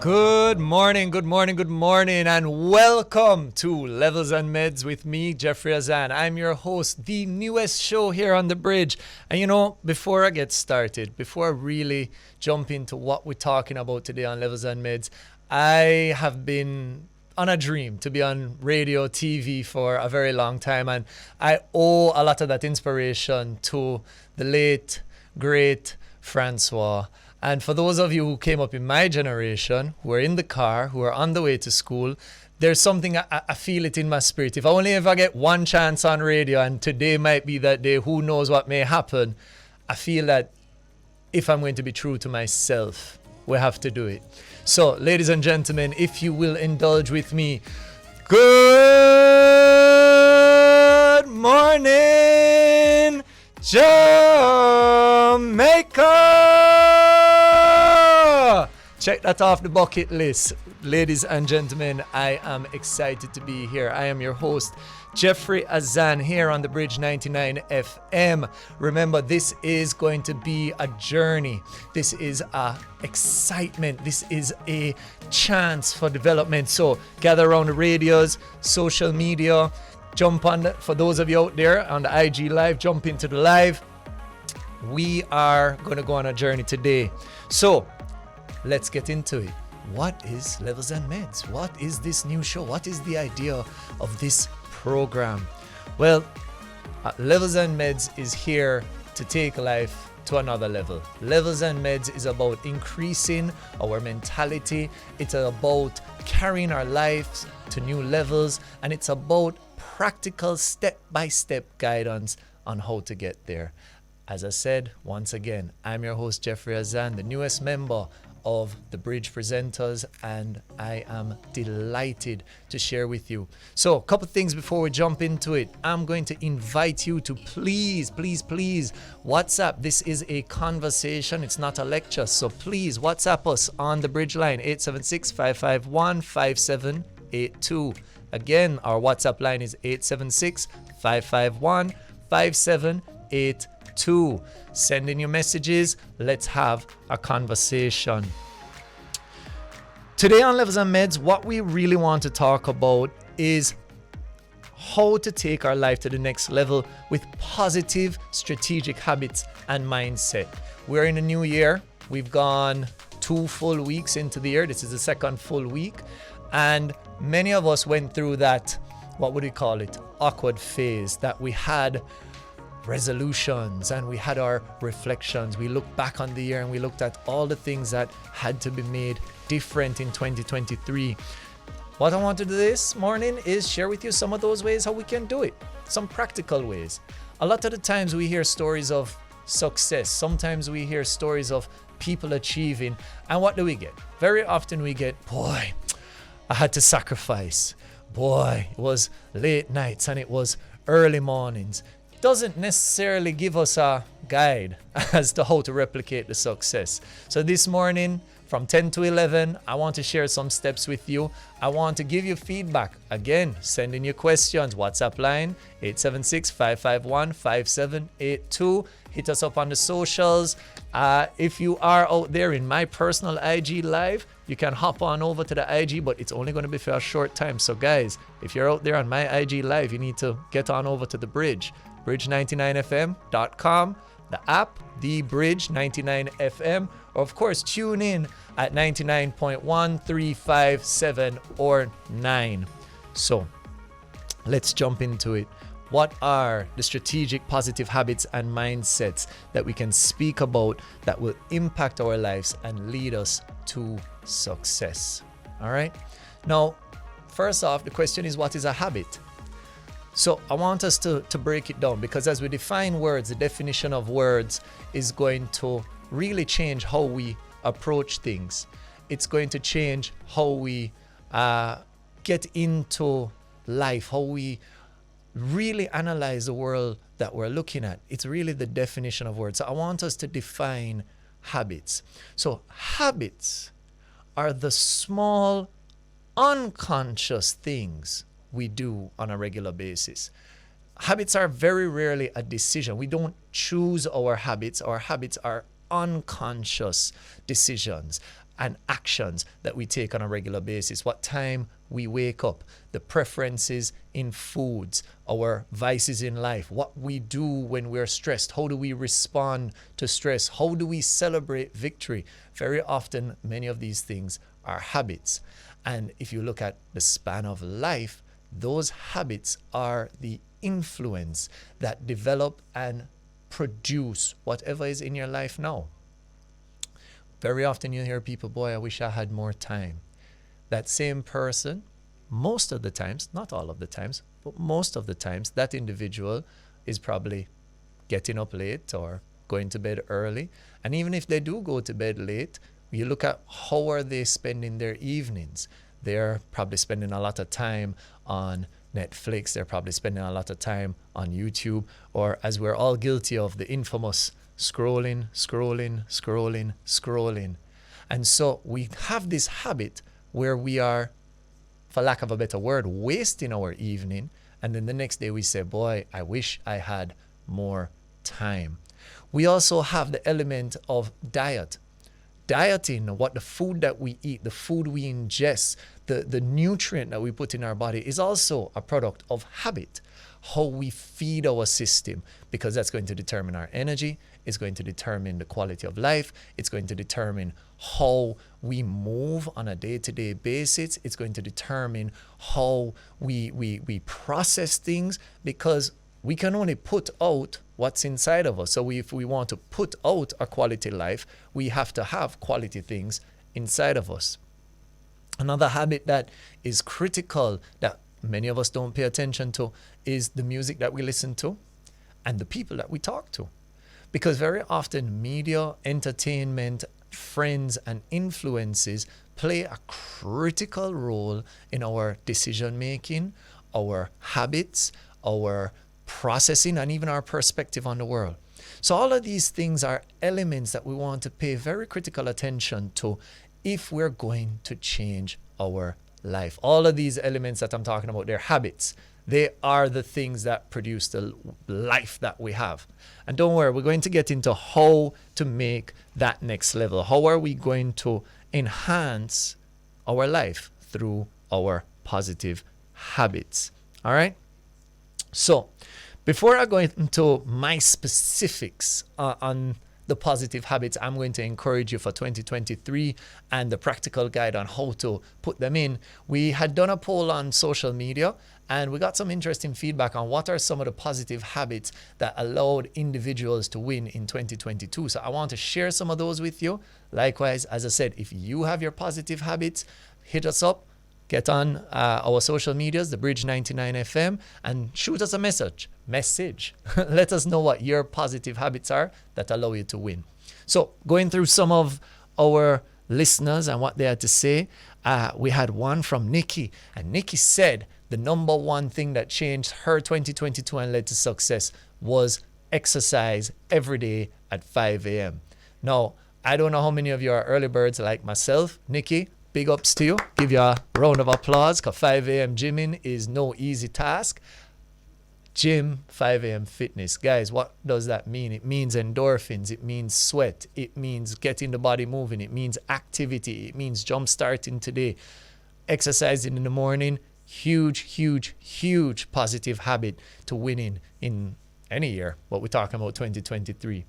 Good morning, good morning, good morning, and welcome to Levels and Meds with me, Jeffery Azan. I'm your host, the newest show here on the bridge. And before I get started, before I really jump into what we're talking about today on Levels and Meds, I have been on a dream to be on radio, TV for a very long time. And I owe a lot of that inspiration to the late, great Francois. And for those of you who came up in my generation, who are in the car, who are on the way to school, there's something, I feel it in my spirit. If I only ever get one chance on radio, and today might be that day, who knows what may happen, I feel that if I'm going to be true to myself, we have to do it. So, ladies and gentlemen, if you will indulge with me, good morning, Jamaica! Check that off the bucket list. Ladies and gentlemen, I am excited to be here. I am your host, Jeffery Azan, here on the Bridge 99 FM. Remember, this is going to be a journey. This is a excitement. This is a chance for development. So gather around the radios, social media, jump on for those of you out there on the IG Live, jump into the live. We are going to go on a journey today. So let's get into it. What is Levels and Meds? What is this new show? What is the idea of this program? Well, Levels and Meds is here to take life to another level. Levels and Meds is about increasing our mentality. It's about carrying our lives to new levels, and it's about practical step-by-step guidance on how to get there. As I said, once again, I'm your host, Jeffery Azan, the newest member of the Bridge Presenters, and I am delighted to share with you. So, a couple things before we jump into it. I'm going to invite you to please WhatsApp. This is a conversation, it's not a lecture. So please WhatsApp us on the Bridge line, 876-551-5782. Again, our WhatsApp line is 876-551-5782. Send in your messages. Let's have a conversation. Today on Levels and Meds, what we really want to talk about is how to take our life to the next level with positive strategic habits and mindset. We're in a new year. We've gone 2 full weeks into the year. This is the second full week. And many of us went through that, what would we call it, awkward phase that we had resolutions and we had our reflections. We looked back on the year and we looked at all the things that had to be made different in 2023. What I want to do this morning is share with you some of those ways how we can do it, some practical ways. A lot of the times we hear stories of success. Sometimes we hear stories of people achieving, and what do we get? Very often we get, boy, I had to sacrifice. Boy, it was late nights and it was early mornings. Doesn't necessarily give us a guide as to how to replicate the success. So this morning from 10 to 11, I want to share some steps with you. I want to give you feedback. Again, send in your questions. WhatsApp line 876-551-5782. Hit us up on the socials. If you are out there in my personal IG live, you can hop on over to the IG, but it's only going to be for a short time. So guys, if you're out there on my IG live, you need to get on over to the bridge. bridge99fm.com, the app, the Bridge 99 FM, or of course tune in at 99.1357 or 9. So let's jump into it. What are the strategic positive habits and mindsets that we can speak about that will impact our lives and lead us to success? All right. Now, first off, the question is, what is a habit? So I want us to break it down, because as we define words, the definition of words is going to really change how we approach things. It's going to change how we get into life, how we really analyze the world that we're looking at. It's really the definition of words. So I want us to define habits. So habits are the small, unconscious things we do on a regular basis. Habits are very rarely a decision. We don't choose our habits. Our habits are unconscious decisions. and actions that we take on a regular basis. What time we wake up, the preferences in foods, our vices in life, what we do when we're stressed, how do we respond to stress, how do we celebrate victory. Very often, many of these things are habits. And if you look at the span of life, those habits are the influence that develop and produce whatever is in your life now. Very often you hear people, boy, I wish I had more time. That same person, most of the times, not all of the times, but most of the times, that individual is probably getting up late or going to bed early. And even if they do go to bed late, you look at how are they spending their evenings. They're probably spending a lot of time on Netflix. They're probably spending a lot of time on YouTube, or as we're all guilty of, the infamous scrolling. And so we have this habit where we are, for lack of a better word, wasting our evening. And then the next day we say, boy, I wish I had more time. We also have the element of diet. Dieting, what the food that we eat, the food we ingest, the nutrient that we put in our body is also a product of habit. How we feed our system, because that's going to determine our energy, it's going to determine the quality of life, it's going to determine how we move on a day-to-day basis, it's going to determine how we process things, because we can only put out what's inside of us. So if we want to put out a quality life, we have to have quality things inside of us. Another habit that is critical that many of us don't pay attention to is the music that we listen to and the people that we talk to. Because very often media, entertainment, friends, and influences play a critical role in our decision making, our habits, our processing, and even our perspective on the world. So all of these things are elements that we want to pay very critical attention to if we're going to change our life. All of these elements that I'm talking about, they're habits. They are the things that produce the life that we have. And don't worry, we're going to get into how to make that next level. How are we going to enhance our life through our positive habits? All right? So, before I go into my specifics on the positive habits I'm going to encourage you for 2023 and the practical guide on how to put them in, we had done a poll on social media and we got some interesting feedback on what are some of the positive habits that allowed individuals to win in 2022. So I want to share some of those with you. Likewise, as I said, if you have your positive habits, hit us up. Get on our social medias, the Bridge 99 FM, and shoot us a message. Let us know what your positive habits are that allow you to win. So going through some of our listeners and what they had to say, we had one from Nikki. And Nikki said the number one thing that changed her 2022 and led to success was exercise every day at 5 a.m. Now, I don't know how many of you are early birds like myself. Nikki, big ups to you. Give you a round of applause, because 5 a.m. gymming is no easy task. Gym, 5 a.m. fitness. Guys, what does that mean? It means endorphins. It means sweat. It means getting the body moving. It means activity. It means jump starting today. Exercising in the morning, huge positive habit to winning in any year. What we're talking about 2023.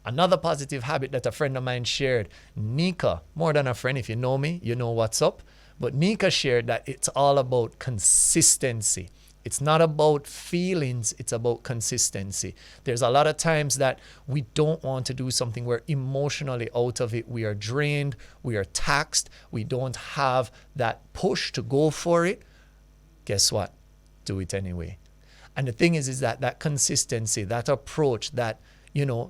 Another positive habit that a friend of mine shared, Nika, more than a friend, if you know me, you know what's up. But Nika shared that it's all about consistency. It's not about feelings, it's about consistency. There's a lot of times that we don't want to do something. We're emotionally out of it. We are drained. We are taxed. We don't have that push to go for it. Guess what? Do it anyway. And the thing is that consistency, that approach, that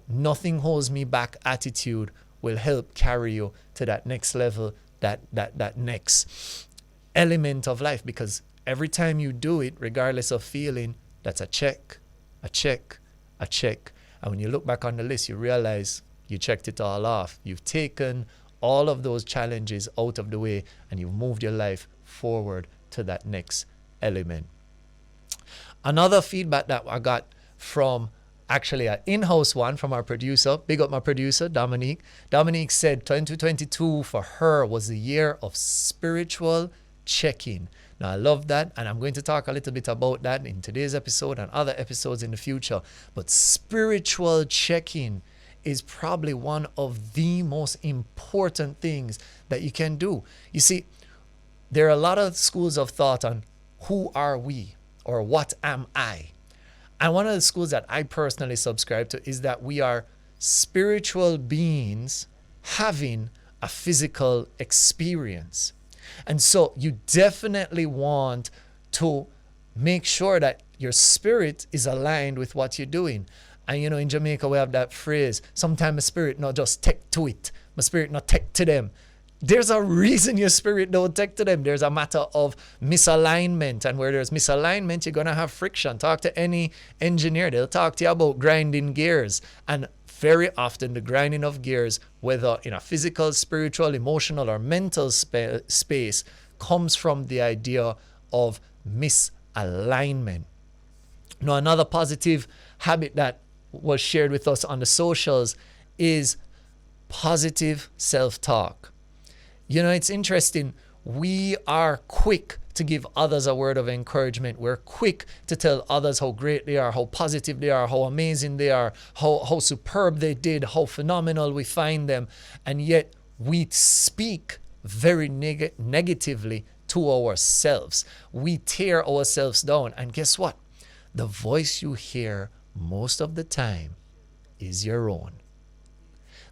nothing holds me back attitude will help carry you to that next level, that next element of life. Because every time you do it, regardless of feeling, that's a check. And when you look back on the list, you realize you checked it all off. You've taken all of those challenges out of the way and you've moved your life forward to that next element. Another feedback that I got from actually an in-house one from our producer. Big up my producer, Dominique. Dominique said 2022 for her was the year of spiritual check-in. Now, I love that, and I'm going to talk a little bit about that in today's episode and other episodes in the future. But spiritual check-in is probably one of the most important things that you can do. You see, there are a lot of schools of thought on who are we or what am I? And one of the schools that I personally subscribe to is that we are spiritual beings having a physical experience. And so you definitely want to make sure that your spirit is aligned with what you're doing. And you know, in Jamaica, we have that phrase, sometimes my spirit not just take to it, my spirit not take to them. There's a reason your spirit don't take to them. There's a matter of misalignment. And where there's misalignment, you're going to have friction. Talk to any engineer. They'll talk to you about grinding gears. And very often the grinding of gears, whether in a physical, spiritual, emotional, or mental space, comes from the idea of misalignment. Now, another positive habit that was shared with us on the socials is positive self-talk. You know, it's interesting. We are quick to give others a word of encouragement. We're quick to tell others how great they are, how positive they are, how amazing they are, how superb they did, how phenomenal we find them. And yet we speak very negatively to ourselves. We tear ourselves down. And guess what? The voice you hear most of the time is your own.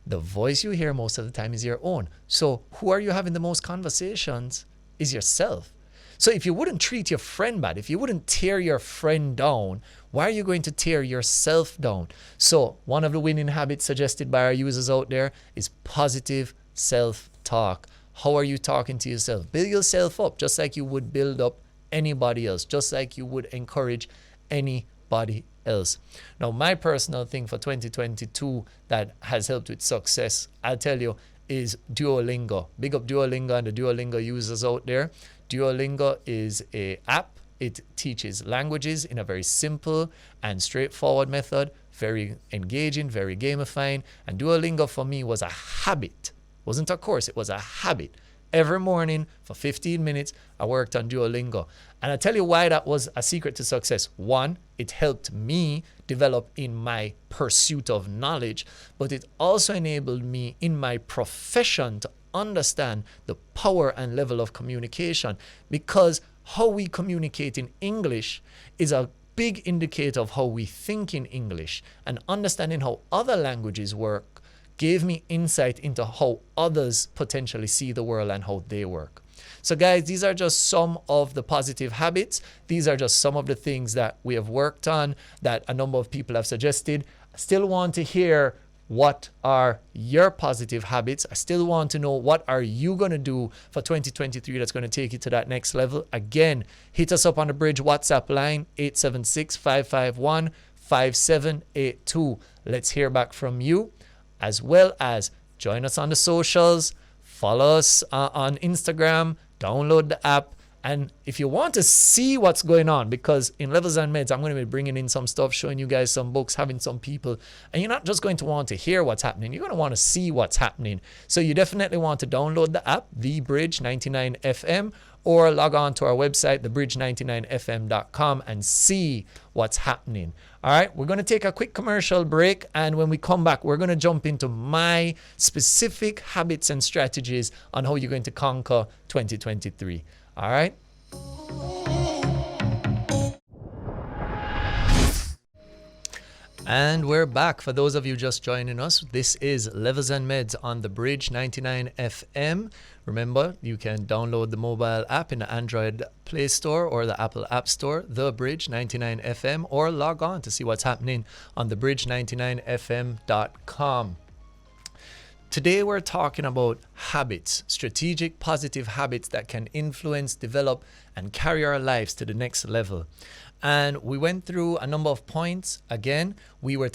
The voice you hear most of the time is your own. So who are you having the most conversations is yourself. So if you wouldn't treat your friend bad, if you wouldn't tear your friend down, why are you going to tear yourself down? So one of the winning habits suggested by our users out there is positive self-talk. How are you talking to yourself? Build yourself up just like you would build up anybody else, just like you would encourage anybody else. Now, my personal thing for 2022 that has helped with success, I'll tell you, is Duolingo. Big up Duolingo and the Duolingo users out there. Duolingo is an app. It teaches languages in a very simple and straightforward method, very engaging, very gamifying. And Duolingo for me was a habit. It wasn't a course, it was a habit. Every morning for 15 minutes, I worked on Duolingo. And I'll tell you why that was a secret to success. One, it helped me develop in my pursuit of knowledge, but it also enabled me in my profession to understand the power and level of communication, because how we communicate in English is a big indicator of how we think in English, and understanding how other languages work gave me insight into how others potentially see the world and how they work. So guys, these are just some of the positive habits. These are just some of the things that we have worked on that a number of people have suggested. I still want to hear what are your positive habits. I still want to know what are you going to do for 2023 that's going to take you to that next level. Again, hit us up on the Bridge WhatsApp line, 876-551-5782. Let's hear back from you, as well as join us on the socials, follow us on Instagram, download the app. And if you want to see what's going on, because in Levels and Meds, I'm going to be bringing in some stuff, showing you guys some books, having some people, and you're not just going to want to hear what's happening. You're going to want to see what's happening. So you definitely want to download the app, The Bridge 99 FM, or log on to our website, thebridge99fm.com, and see what's happening. All right, we're going to take a quick commercial break, and when we come back, we're going to jump into my specific habits and strategies on how you're going to conquer 2023. All right. And we're back. For those of you just joining us, this is Levels and Meds on the Bridge 99 FM. Remember, you can download the mobile app in the Android Play Store or the Apple App Store, The Bridge 99 FM, or log on to see what's happening on thebridge99fm.com. Today we're talking about habits, strategic positive habits that can influence, develop, and carry our lives to the next level. And we went through a number of points. Again, we were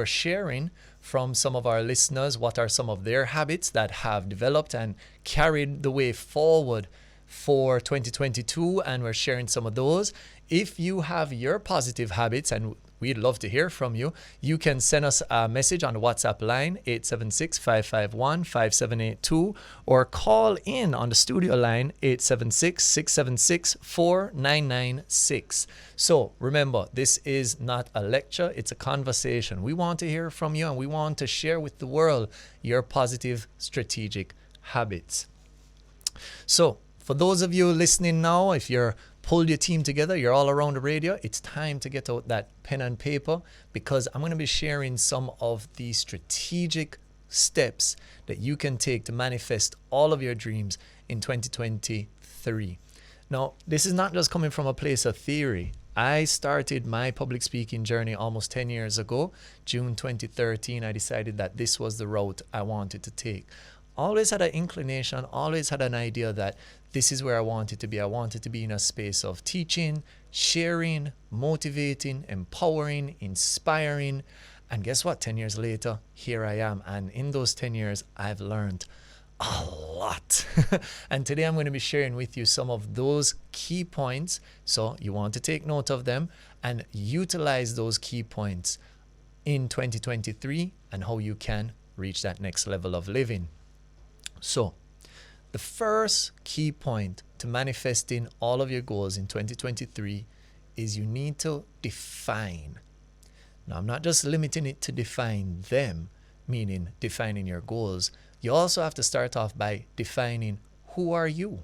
sharing from some of our listeners what are some of their habits that have developed and carried the way forward for 2022, and we're sharing some of those. If you have your positive habits, and we'd love to hear from you. You can send us a message on the WhatsApp line, 876-551-5782, or call in on the studio line, 876-676-4996. So remember, this is not a lecture, it's a conversation. We want to hear from you, and we want to share with the world your positive strategic habits. So for those of you listening now, if you're pulled your team together, you're all around the radio, it's time to get out that pen and paper, because I'm going to be sharing some of the strategic steps that you can take to manifest all of your dreams in 2023. Now, this is not just coming from a place of theory. I started my public speaking journey almost 10 years ago. June 2013, I decided that this was the route I wanted to take. Always had an inclination, always had an idea that this is where I wanted to be. I wanted to be in a space of teaching, sharing, motivating, empowering, inspiring. And guess what? 10 years later, here I am. And in those 10 years, I've learned a lot. And today I'm going to be sharing with you some of those key points. So you want to take note of them and utilize those key points in 2023 and how you can reach that next level of living. So the first key point to manifesting all of your goals in 2023 is you need to define. Now, I'm not just limiting it to define them, meaning defining your goals. You also have to start off by defining, who are you?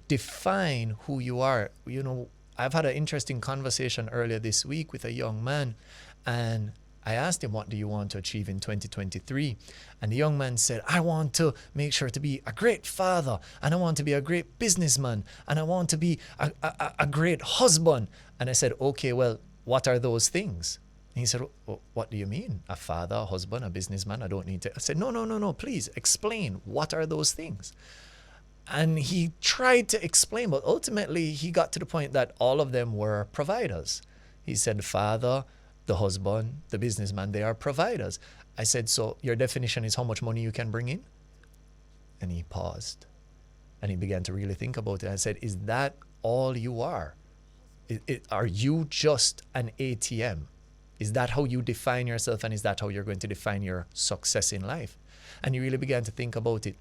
Define who you are. You know, I've had an interesting conversation earlier this week with a young man, and I asked him, what do you want to achieve in 2023? And the young man said, I want to make sure to be a great father, and I want to be a great businessman, and I want to be a great husband. And I said, okay, well, what are those things? And he said, well, what do you mean? A father, a husband, a businessman? I don't need to. I said, no, please explain. What are those things? And he tried to explain, but ultimately he got to the point that all of them were providers. He said, father, the husband, the businessman, they are providers. I said, so your definition is how much money you can bring in? And he paused and he began to really think about it. I said, is that all you are? Are you just an ATM? Is that how you define yourself, and is that how you're going to define your success in life? And he really began to think about it.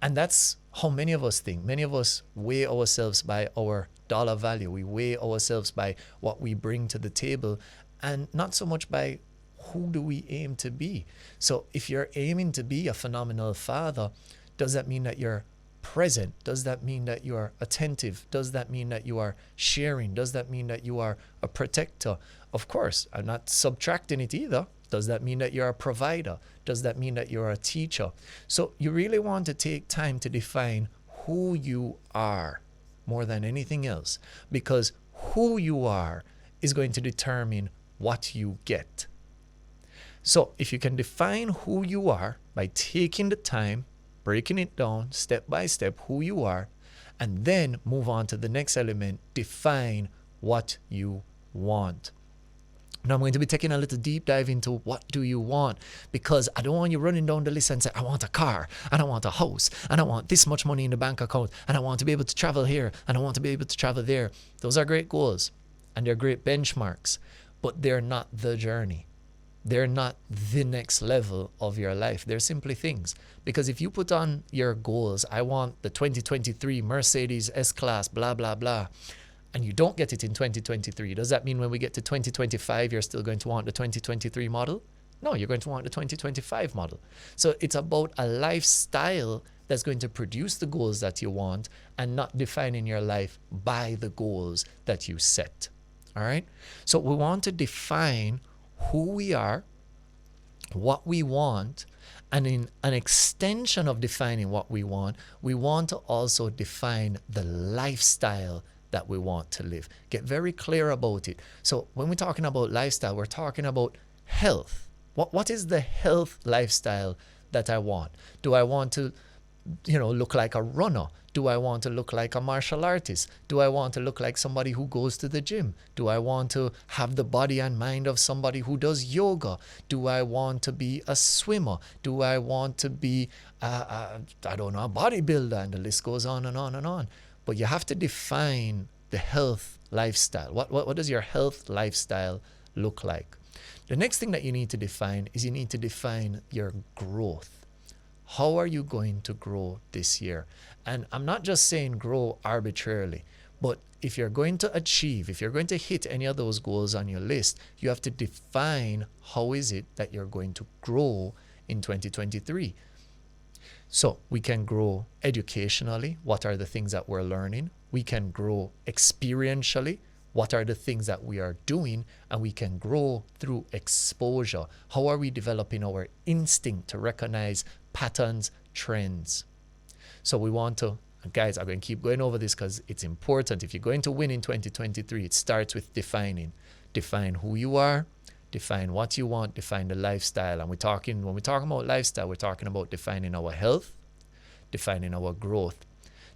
And that's how many of us think. Many of us weigh ourselves by our dollar value. We weigh ourselves by what we bring to the table, and not so much by who do we aim to be. So if you're aiming to be a phenomenal father, does that mean that you're present? Does that mean that you are attentive? Does that mean that you are sharing? Does that mean that you are a protector? Of course, I'm not subtracting it either. Does that mean that you're a provider? Does that mean that you're a teacher? So you really want to take time to define who you are more than anything else, because who you are is going to determine what you get. So if you can define who you are by taking the time, breaking it down step by step, who you are, and then move on to the next element, define what you want. Now I'm going to be taking a little deep dive into what do you want, because I don't want you running down the list and say, I want a car, and I want a house, and I want this much money in the bank account, and I want to be able to travel here, and I want to be able to travel there. Those are great goals, and they're great benchmarks, but they're not the journey. They're not the next level of your life. They're simply things. Because if you put on your goals, I want the 2023 Mercedes S-Class, blah, blah, blah, and you don't get it in 2023, does that mean when we get to 2025, you're still going to want the 2023 model? No, you're going to want the 2025 model. So it's about a lifestyle that's going to produce the goals that you want, and not defining your life by the goals that you set. All right? So we want to define who we are, what we want, and in an extension of defining what we want to also define the lifestyle that we want to live. Get very clear about it. So when we're talking about lifestyle, we're talking about health. What is the health lifestyle that I want? Do I want to, look like a runner? Do I want to look like a martial artist? Do I want to look like somebody who goes to the gym? Do I want to have the body and mind of somebody who does yoga? Do I want to be a swimmer? Do I want to be, a bodybuilder? And the list goes on and on and on. But you have to define the the health lifestyle. What does your health lifestyle look like? The next thing that you need to define is you need to define your growth. How are you going to grow this year? And I'm not just saying grow arbitrarily, but if you're going to achieve, if you're going to hit any of those goals on your list, you have to define how is it that you're going to grow in 2023. So we can grow educationally. What are the things that we're learning? We can grow experientially. What are the things that we are doing? And we can grow through exposure. How are we developing our instinct to recognize patterns, trends? So we want to, guys, I'm going to keep going over this because it's important. If you're going to win in 2023, it starts with defining. Define who you are, define what you want, define the lifestyle. And when we're talking about lifestyle, we're talking about defining our health, defining our growth.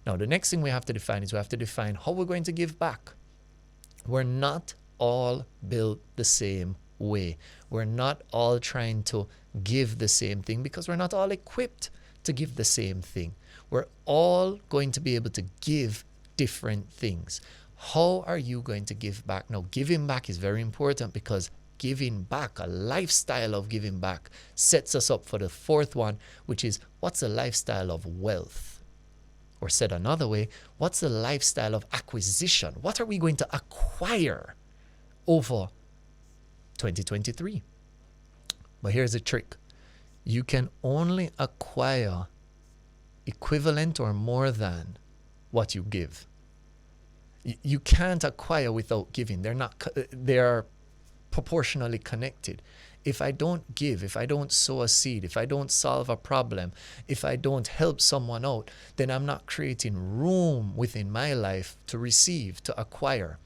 Now, the next thing we have to define is we have to define how we're going to give back. We're not all built the same way. We're not all trying to give the same thing because we're not all equipped to give the same thing. We're all going to be able to give different things. How are you going to give back? Now, giving back is very important because giving back, a lifestyle of giving back, sets us up for the fourth one, which is what's a lifestyle of wealth? Or said another way, what's the lifestyle of acquisition? What are we going to acquire over 2023? But here's the trick. You can only acquire equivalent or more than what you give. You can't acquire without giving. They are proportionally connected. If I don't give, if I don't sow a seed, if I don't solve a problem, if I don't help someone out, then I'm not creating room within my life to receive, to acquire.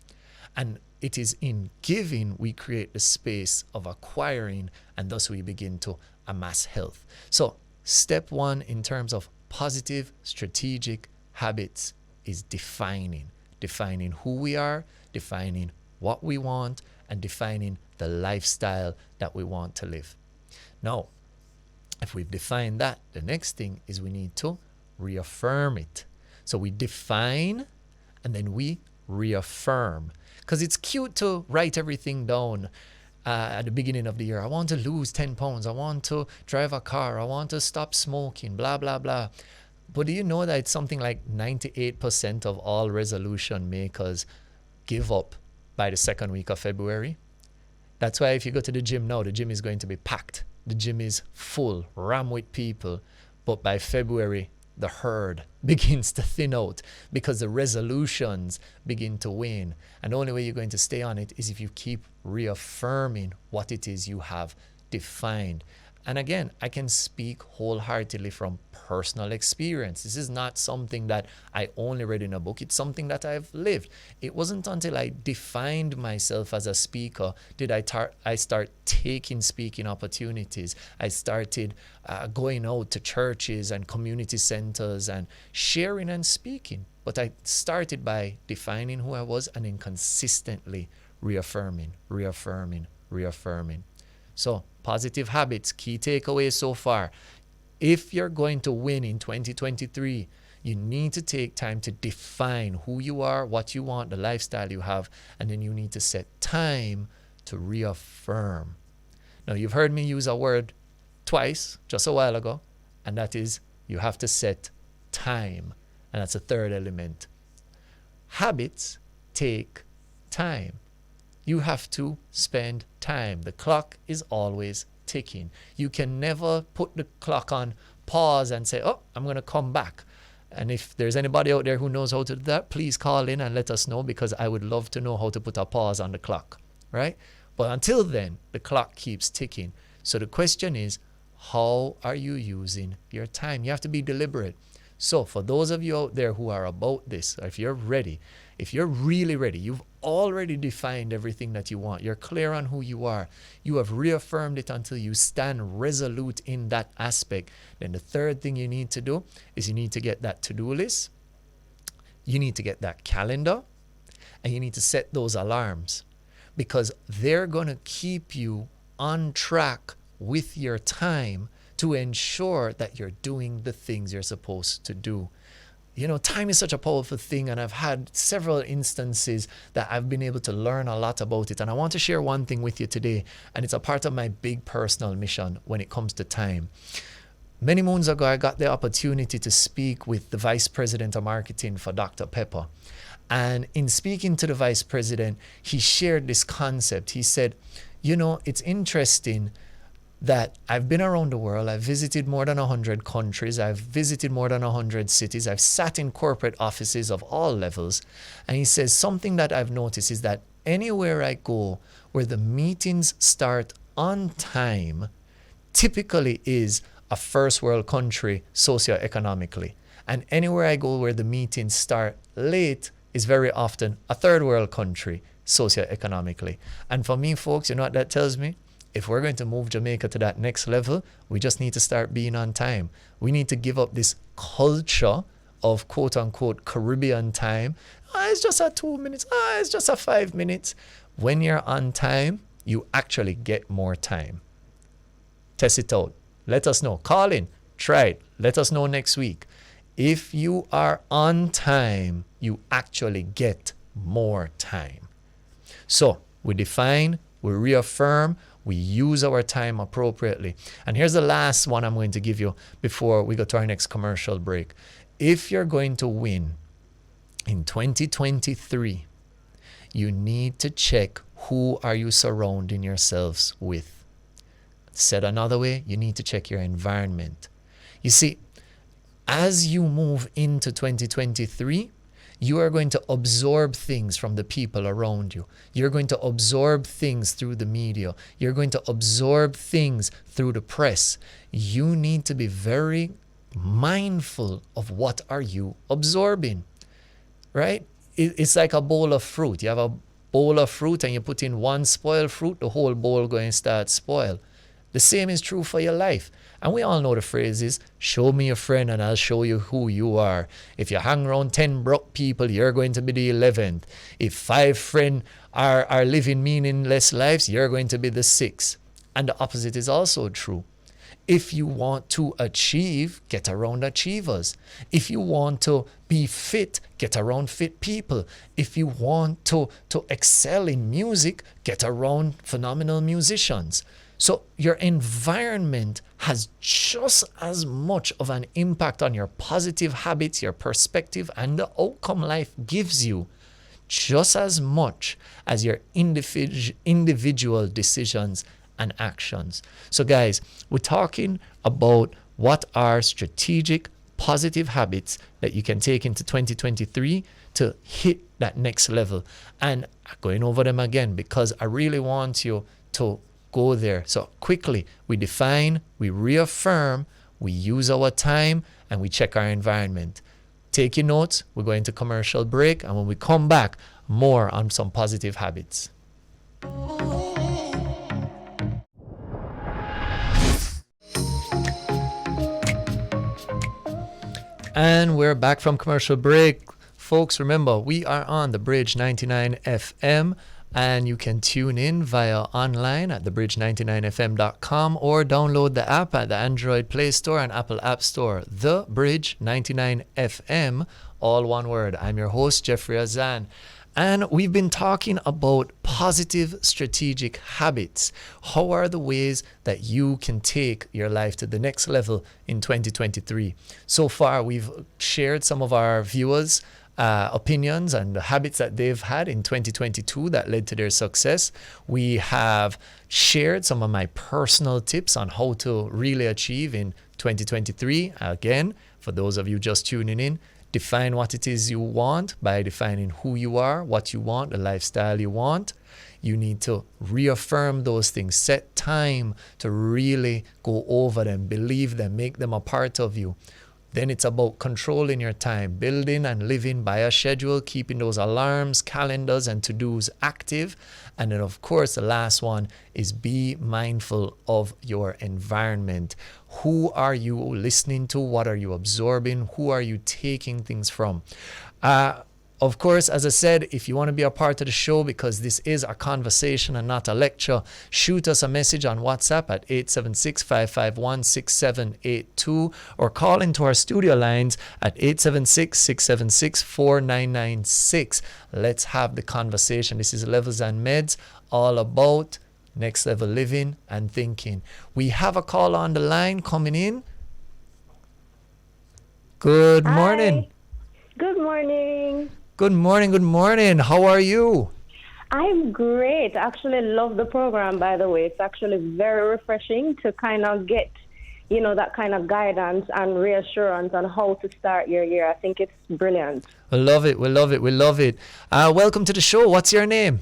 And it is in giving we create the space of acquiring, and thus we begin to amass health. So step one in terms of positive strategic habits is defining who we are, defining what we want, and defining the lifestyle that we want to live. Now, if we've defined that, the next thing is we need to reaffirm it. So we define and then we reaffirm. Because it's cute to write everything down at the beginning of the year. I want to lose 10 pounds. I want to drive a car. I want to stop smoking, blah, blah, blah. But do you know that it's something like 98% of all resolution makers give up by the second week of February? That's why if you go to the gym now, the gym is going to be packed. The gym is full, rammed with people. But by February, the herd begins to thin out because the resolutions begin to wane. And the only way you're going to stay on it is if you keep reaffirming what it is you have defined. And again, I can speak wholeheartedly from personal experience. This is not something that I only read in a book. It's something that I've lived. It wasn't until I defined myself as a speaker did I start taking speaking opportunities. I started going out to churches and community centers and sharing and speaking. But I started by defining who I was and then consistently reaffirming. So, positive habits, key takeaways so far. If you're going to win in 2023, you need to take time to define who you are, what you want, the lifestyle you have, and then you need to set time to reaffirm. Now, you've heard me use a word twice just a while ago, and that is you have to set time. And that's the third element. Habits take time. You have to spend time. The clock is always ticking. You can never put the clock on pause and say, oh, I'm going to come back. And if there's anybody out there who knows how to do that, please call in and let us know, because I would love to know how to put a pause on the clock, right? But until then, the clock keeps ticking. So the question is, how are you using your time? You have to be deliberate. So for those of you out there who are about this, if you're ready, if you're really ready, you've already defined everything that you want. You're clear on who you are. You have reaffirmed it until you stand resolute in that aspect. Then the third thing you need to do is you need to get that to-do list. You need to get that calendar, and you need to set those alarms, because they're going to keep you on track with your time to ensure that you're doing the things you're supposed to do. time is such a powerful thing, and I've had several instances that I've been able to learn a lot about it. And I want to share one thing with you today, and it's a part of my big personal mission when it comes to time. Many moons ago, I got the opportunity to speak with the Vice President of Marketing for Dr. Pepper. And in speaking to the Vice President, he shared this concept. He said, it's interesting that I've been around the world. I've visited more than 100 countries. I've visited more than 100 cities. I've sat in corporate offices of all levels. And he says, something that I've noticed is that anywhere I go where the meetings start on time typically is a first world country socioeconomically. And anywhere I go where the meetings start late is very often a third world country socioeconomically. And for me, folks, you know what that tells me? If we're going to move Jamaica to that next level, we just need to start being on time. We need to give up this culture of quote unquote Caribbean time. It's just a 2 minutes. It's just a 5 minutes. When you're on time, you actually get more time. Test it out. Let us know. Call in. Try it. Let us know next week. If you are on time, you actually get more time. So we define, we reaffirm, we use our time appropriately. And here's the last one I'm going to give you before we go to our next commercial break. If you're going to win in 2023, you need to check who are you surrounding yourselves with. Said another way, you need to check your environment. You see, as you move into 2023, you are going to absorb things from the people around you. You're going to absorb things through the media. You're going to absorb things through the press. You need to be very mindful of what are you absorbing, right? It's like a bowl of fruit. You have a bowl of fruit and you put in one spoiled fruit, the whole bowl going to start spoil. The same is true for your life. And we all know the phrase is, show me a friend and I'll show you who you are. If you hang around 10 broke people, you're going to be the 11th. If 5 friends are living meaningless lives, you're going to be the 6th. And the opposite is also true. If you want to achieve, get around achievers. If you want to be fit, get around fit people. If you want to excel in music, get around phenomenal musicians. So your environment has just as much of an impact on your positive habits, your perspective, and the outcome life gives you, just as much as your individual decisions and actions. So guys, we're talking about what are strategic positive habits that you can take into 2023 to hit that next level. And going over them again because I really want you to go there. So quickly, we define, we reaffirm, we use our time, and we check our environment. Take your notes. We're going to commercial break, and when we come back, more on some positive habits. And we're back from commercial break. Folks, remember, we are on the Bridge 99 FM. And you can tune in via online at thebridge99fm.com or download the app at the Android Play Store and Apple App Store. The Bridge 99 FM, all one word. I'm your host, Jeffery Azan. And we've been talking about positive strategic habits. How are the ways that you can take your life to the next level in 2023? So far, we've shared some of our viewers' opinions and the habits that they've had in 2022 that led to their success. We have shared some of my personal tips on how to really achieve in 2023. Again, for those of you just tuning in, define what it is you want by defining who you are, what you want, the lifestyle you want. You need to reaffirm those things. Set time to really go over them, believe them, make them a part of you. Then it's about controlling your time, building and living by a schedule, keeping those alarms, calendars, and to-dos active. And then, of course, the last one is be mindful of your environment. Who are you listening to? What are you absorbing? Who are you taking things from? Of course, as I said, if you want to be a part of the show, because this is a conversation and not a lecture, shoot us a message on WhatsApp at 876-551-6782 or call into our studio lines at 876-676-4996. Let's have the conversation. This is Levels and Medz, all about next level living and thinking. We have a call on the line coming in. Good morning. Hi. Good morning. Good morning. Good morning. How are you? I'm great. I actually love the program, by the way. It's actually very refreshing to kind of get, that kind of guidance and reassurance on how to start your year. I think it's brilliant. We love it. We love it. We love it. Welcome to the show. What's your name?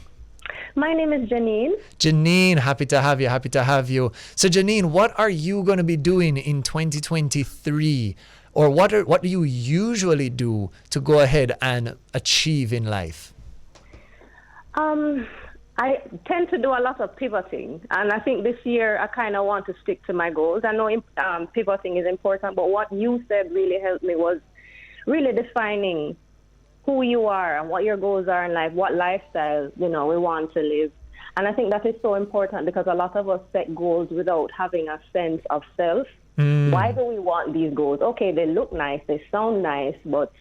My name is Janine. Janine, happy to have you. Happy to have you. So, Janine, what are you going to be doing in 2023? Or what do you usually do to go ahead and achieve in life? I tend to do a lot of pivoting, and I think this year I kind of want to stick to my goals. I know pivoting is important, but what you said really helped me was really defining who you are and what your goals are in life, what lifestyle, we want to live. And I think that is so important because a lot of us set goals without having a sense of self. Why do we want these goals? Okay, they look nice, they sound nice, but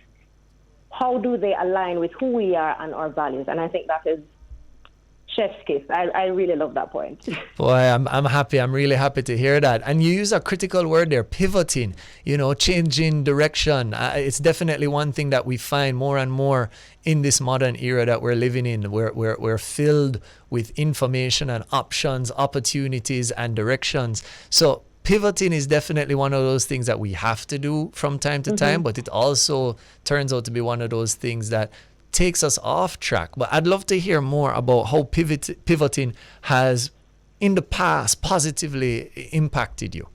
how do they align with who we are and our values? And I think that is chef's kiss. I really love that point. Boy, I'm happy. I'm really happy to hear that. And you use a critical word there, pivoting, changing direction. It's definitely one thing that we find more and more in this modern era that we're living in. We're filled with information and options, opportunities and directions. So pivoting is definitely one of those things that we have to do from time to time, but it also turns out to be one of those things that takes us off track. But I'd love to hear more about how pivoting has in the past positively impacted you.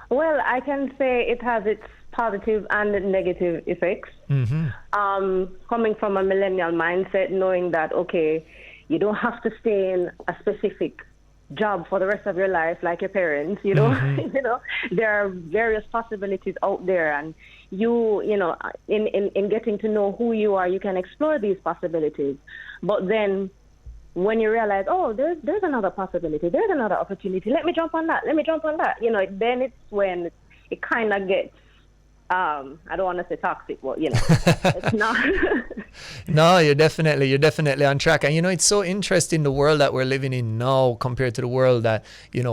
Well, I can say it has its positive and negative effects. Coming from a millennial mindset, knowing that, okay, you don't have to stay in a specific job for the rest of your life like your parents, there are various possibilities out there, and in getting to know who you are, you can explore these possibilities. But then when you realize, oh, there's another possibility, there's another opportunity, let me jump on that, then it's when it kind of gets I don't want to say toxic, but it's not. No, you're definitely on track. And it's so interesting, the world that we're living in now compared to the world that,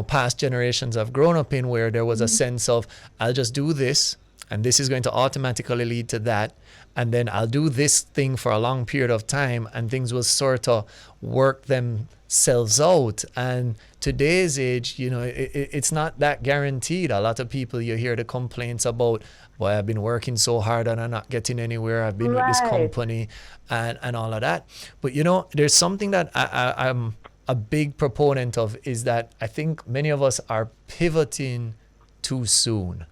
past generations have grown up in, where there was a sense of, I'll just do this, and this is going to automatically lead to that. And then I'll do this thing for a long period of time, and things will sort of work themselves out. And today's age, it's not that guaranteed. A lot of people, you hear the complaints about, boy, I've been working so hard and I'm not getting anywhere. I've been with this company and all of that. But, there's something that I'm a big proponent of, is that I think many of us are pivoting too soon.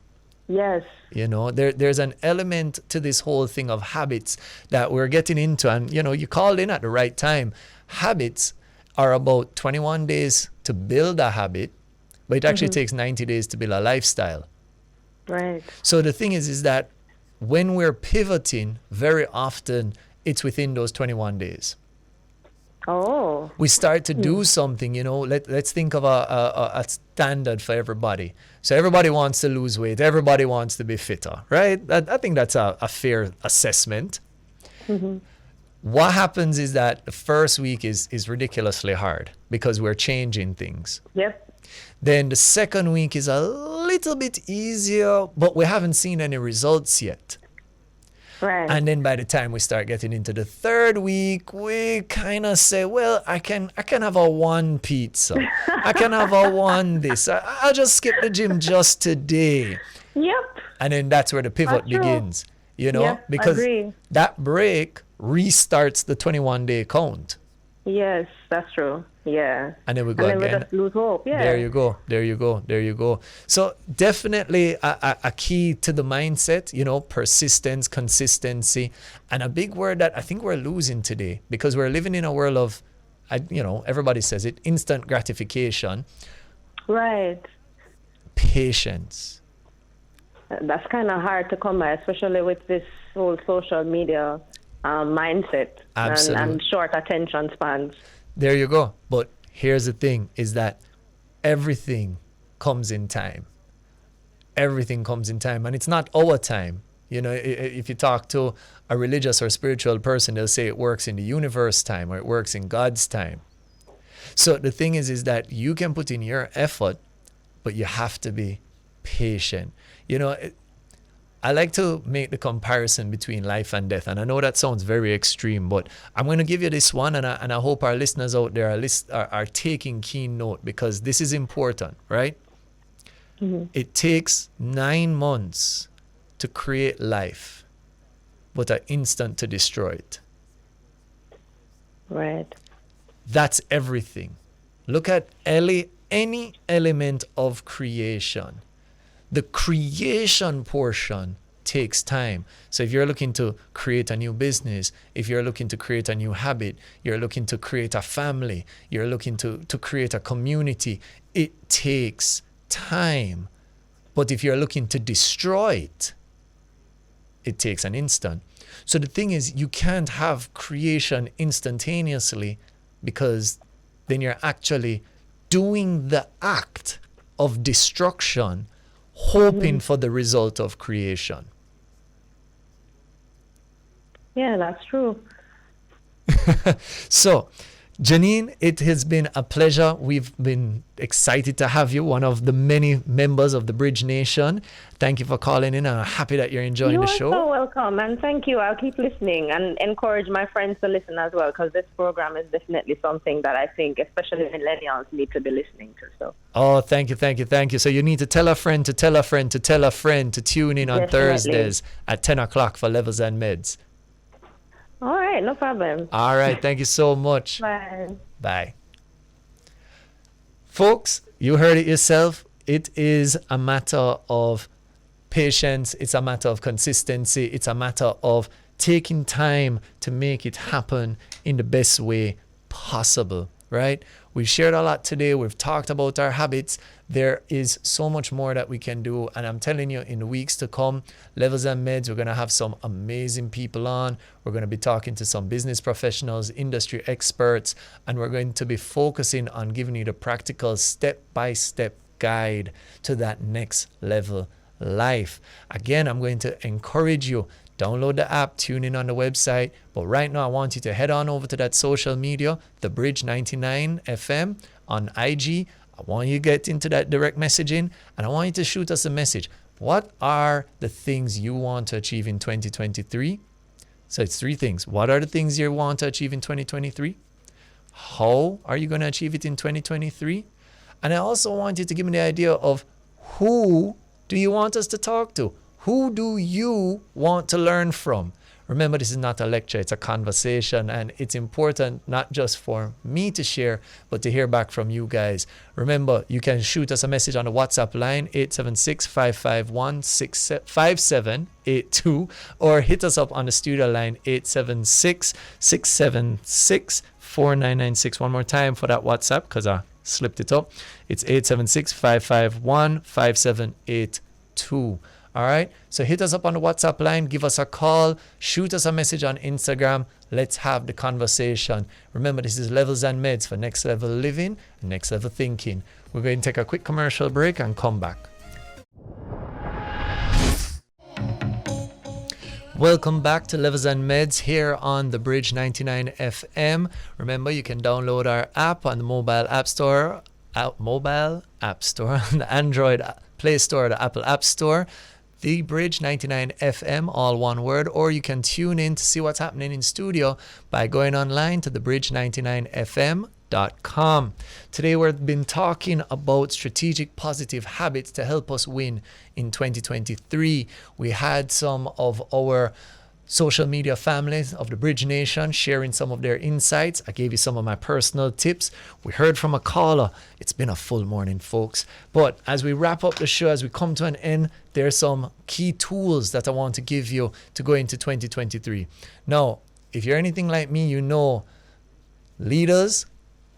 Yes. There's an element to this whole thing of habits that we're getting into. And, you called in at the right time. Habits are about 21 days to build a habit, but it actually takes 90 days to build a lifestyle. Right. So the thing is that when we're pivoting, very often it's within those 21 days. Oh. We start to do something, let's think of a standard for everybody. So everybody wants to lose weight. Everybody wants to be fitter, right? I think that's a fair assessment. What happens is that the first week is ridiculously hard because we're changing things. Yep. Then the second week is a little bit easier, but we haven't seen any results yet. Right. And then by the time we start getting into the third week, we kind of say, well, I can have a one pizza. I can have a one this. I'll just skip the gym just today. Yep. And then that's where the pivot begins, Yep, because agree. that break restarts the 21-day count. Yes, that's true. Yeah. And then we go again. We just lose hope. Yeah. There you go. So definitely a key to the mindset, persistence, consistency, and a big word that I think we're losing today because we're living in a world of, everybody says it, instant gratification. Right. Patience. That's kind of hard to come by, especially with this whole social media mindset and Absolutely. short attention spans. There you go. But here's the thing is that everything comes in time. Everything comes in time, and it's not our time. You know, if you talk to a religious or spiritual person, they'll say it works in the universe time or it works in God's time. So the thing is that you can put in your effort, but you have to be patient. You know, I like to make the comparison between life and death, and I know that sounds very extreme, but I'm going to give you this one, and I hope our listeners out there are taking keen note, because this is important, right? Mm-hmm. It takes 9 months to create life, but an instant to destroy it. Right. That's everything. Look at any element of creation. The creation portion takes time. So if you're looking to create a new business, if you're looking to create a new habit, you're looking to create a family, you're looking to create a community, it takes time. But if you're looking to destroy it, it takes an instant. So the thing is, you can't have creation instantaneously, because then you're actually doing the act of destruction, hoping for the result of creation. Yeah, that's true. So, Janine, it has been a pleasure. We've been excited to have you, one of the many members of the Bridge Nation. Thank you for calling in. I'm happy that you're enjoying the show. You're so welcome, and thank you. I'll keep listening and encourage my friends to listen as well, because this program is definitely something that I think especially millennials need to be listening to. So. Oh, thank you. So you need to tell a friend to tell a friend to tell a friend to tune in on Definitely. Thursdays at 10 o'clock for Levels and Medz. All right, no problem. All right, thank you so much. Bye. Bye. Folks, you heard it yourself. It is a matter of patience. It's a matter of consistency. It's a matter of taking time to make it happen in the best way possible, right? We've shared a lot today. We've talked about our habits. There is so much more that we can do. And I'm telling you, in the weeks to come, Levels and Medz, we're going to have some amazing people on. We're going to be talking to some business professionals, industry experts, and we're going to be focusing on giving you the practical step-by-step guide to that next level life. Again, I'm going to encourage you, download the app, tune in on the website. But right now, I want you to head on over to that social media, The Bridge 99 FM on IG. I want you to get into that direct messaging, and I want you to shoot us a message. What are the things you want to achieve in 2023? So it's 3 things. What are the things you want to achieve in 2023? How are you going to achieve it in 2023? And I also want you to give me the idea of who do you want us to talk to? Who do you want to learn from? Remember, this is not a lecture, it's a conversation, and it's important not just for me to share, but to hear back from you guys. Remember, you can shoot us a message on the WhatsApp line, 876-551-5782, or hit us up on the studio line, 876-676-4996. One more time for that WhatsApp, because I slipped it up. It's 876-551-5782. All right, so hit us up on the WhatsApp line, give us a call, shoot us a message on Instagram. Let's have the conversation. Remember, this is Levels and Medz for next level living and next level thinking. We're going to take a quick commercial break and come back. Welcome back to Levels and Medz here on the Bridge 99 FM. Remember, you can download our app on the mobile app store, on the Android Play Store, the Apple App Store. The Bridge 99 FM, all one word, or you can tune in to see what's happening in studio by going online to thebridge99fm.com. Today we've been talking about strategic positive habits to help us win in 2023. We had some of our social media families of the Bridge Nation sharing some of their insights. I gave you some of my personal tips. We heard from a caller. It's been a full morning, folks. But as we wrap up the show, as we come to an end, there are some key tools that I want to give you to go into 2023. Now, if you're anything like me, you know leaders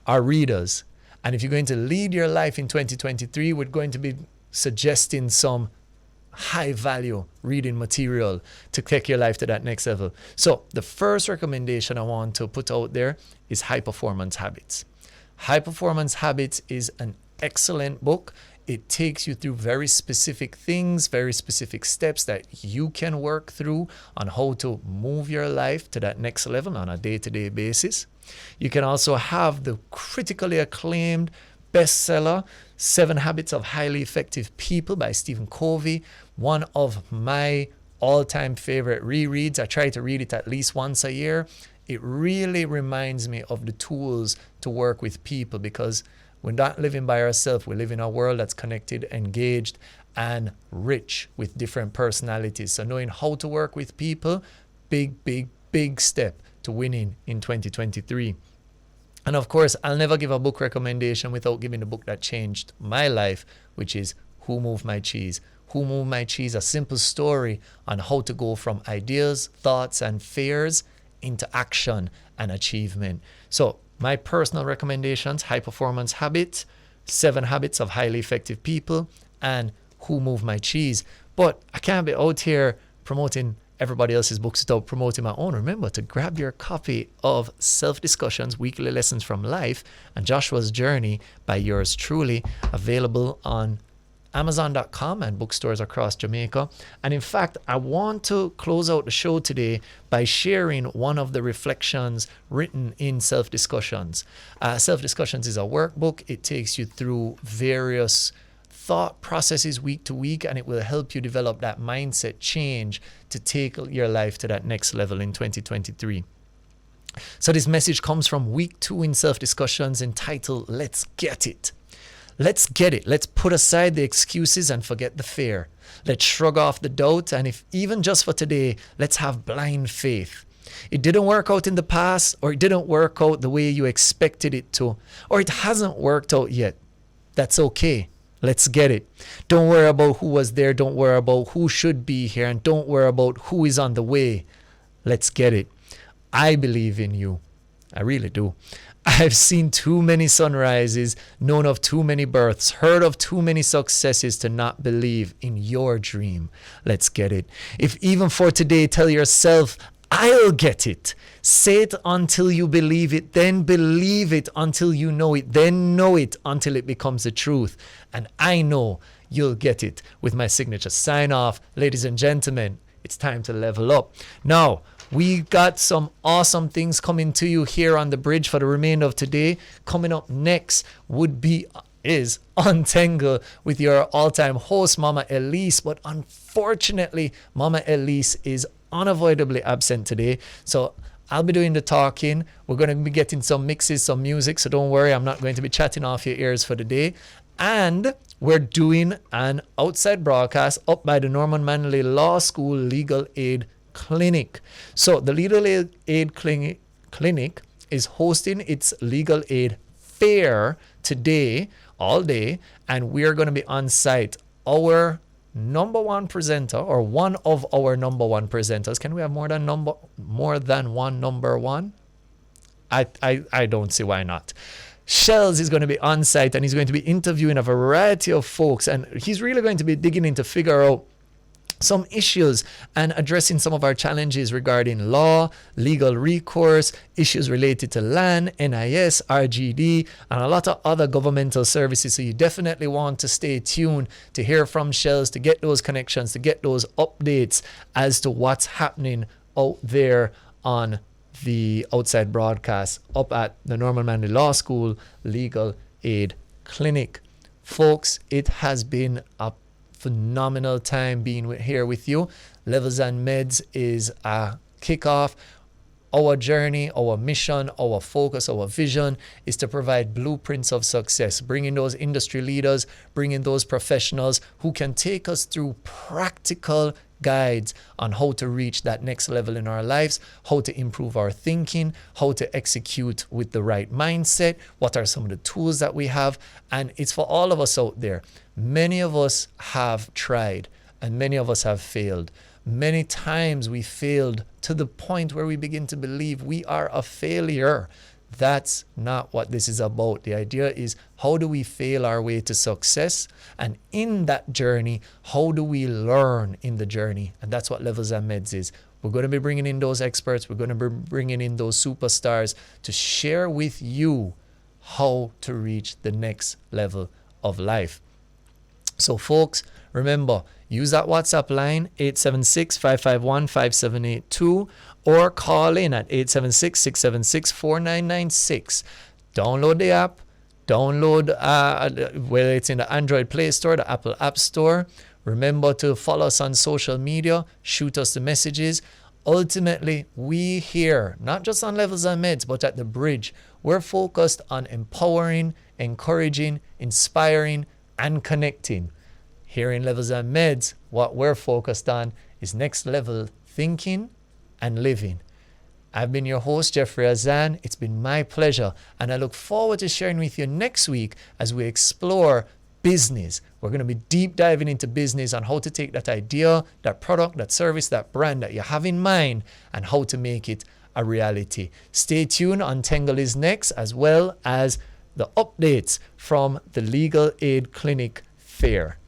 are readers. And if you're going to lead your life in 2023, we're going to be suggesting some high value reading material to take your life to that next level. So the first recommendation I want to put out there is High Performance Habits. High Performance Habits is an excellent book. It takes you through very specific things, very specific steps that you can work through on how to move your life to that next level on a day-to-day basis. You can also have the critically acclaimed bestseller, 7 Habits of Highly Effective People by Stephen Covey, one of my all-time favorite rereads. I try to read it at least once a year. It really reminds me of the tools to work with people, because we're not living by ourselves. We live in a world that's connected, engaged, and rich with different personalities. So knowing how to work with people, big step to winning in 2023. And of course, I'll never give a book recommendation without giving the book that changed my life, which is Who Moved My Cheese? Who Moved My Cheese? A simple story on how to go from ideas, thoughts, and fears into action and achievement. So my personal recommendations: High Performance Habits, 7 Habits of Highly Effective People, and Who Moved My Cheese. But I can't be out here promoting everybody else's books without promoting my own. Remember to grab your copy of Self-Discussions, Weekly Lessons from Life, and Joshua's Journey by yours truly, available on Amazon.com and bookstores across Jamaica. And in fact, I want to close out the show today by sharing one of the reflections written in Self-Discussions. Self-Discussions is a workbook. It takes you through various thought processes week to week, and it will help you develop that mindset change to take your life to that next level in 2023. So this message comes from week 2 in Self-Discussions, entitled Let's Get It. Let's get it. Let's put aside the excuses and forget the fear. Let's shrug off the doubt, and if even just for today, let's have blind faith. It didn't work out in the past, or it didn't work out the way you expected it to, or it hasn't worked out yet. That's okay. Let's get it. Don't worry about who was there. Don't worry about who should be here. And don't worry about who is on the way. Let's get it. I believe in you. I really do. I've seen too many sunrises, known of too many births, heard of too many successes to not believe in your dream. Let's get it. If even for today, tell yourself, I'll get it. Say it until you believe it, then believe it until you know it, then know it until it becomes the truth. And I know you'll get it with my signature sign off. Ladies and gentlemen, it's time to level up. Now, we got some awesome things coming to you here on the bridge for the remainder of today. Coming up next is Untangle with your all-time host, Mama Elise. But unfortunately, Mama Elise is unavoidably absent today, so I'll be doing the talking. We're going to be getting some mixes, some music, so don't worry, I'm not going to be chatting off your ears for the day. And we're doing an outside broadcast up by the Norman Manley Law School Legal Aid Clinic. So the Legal Aid Clinic is hosting its Legal Aid Fair today, all day, and we're going to be on site. Our number one presenter, or one of our number one presenters. Can we have more than one number one? I don't see why not. Shells is going to be on site, and he's going to be interviewing a variety of folks, and he's really going to be digging in to figure out some issues and addressing some of our challenges regarding law, legal recourse, issues related to land, NIS, RGD, and a lot of other governmental services. So you definitely want to stay tuned to hear from Shells, to get those connections, to get those updates as to what's happening out there on the outside broadcast up at the Norman Manley Law School Legal Aid Clinic. Folks, it has been a phenomenal time being here with you. Levels and Medz is a kickoff. Our journey, our mission, our focus, our vision is to provide blueprints of success, bringing those industry leaders, bringing those professionals who can take us through practical guides on how to reach that next level in our lives, how to improve our thinking, how to execute with the right mindset, what are some of the tools that we have. And it's for all of us out there. Many of us have tried and many of us have failed. Many times we failed to the point where we begin to believe we are a failure. That's not what this is about. The idea is, how do we fail our way to success? And in that journey, how do we learn in the journey? And that's what Levels and Medz is. We're going to be bringing in those experts. We're going to be bringing in those superstars to share with you how to reach the next level of life. So folks, remember, use that WhatsApp line 876-551-5782 or call in at 876-676-4996. Download the app. Download whether it's in the Android Play Store, the Apple App Store. Remember to follow us on social media. Shoot us the messages. Ultimately, we here, not just on Levels and Medz, but at the Bridge, we're focused on empowering, encouraging, inspiring, and connecting. Here in Levels and Medz, what we're focused on is next level thinking and living. I've been your host, Jeffery Azan. It's been my pleasure, and I look forward to sharing with you next week as we explore business. We're going to be deep diving into business on how to take that idea, that product, that service, that brand that you have in mind, and how to make it a reality. Stay tuned. Untangle is next, as well as the updates from the Legal Aid Clinic Fair.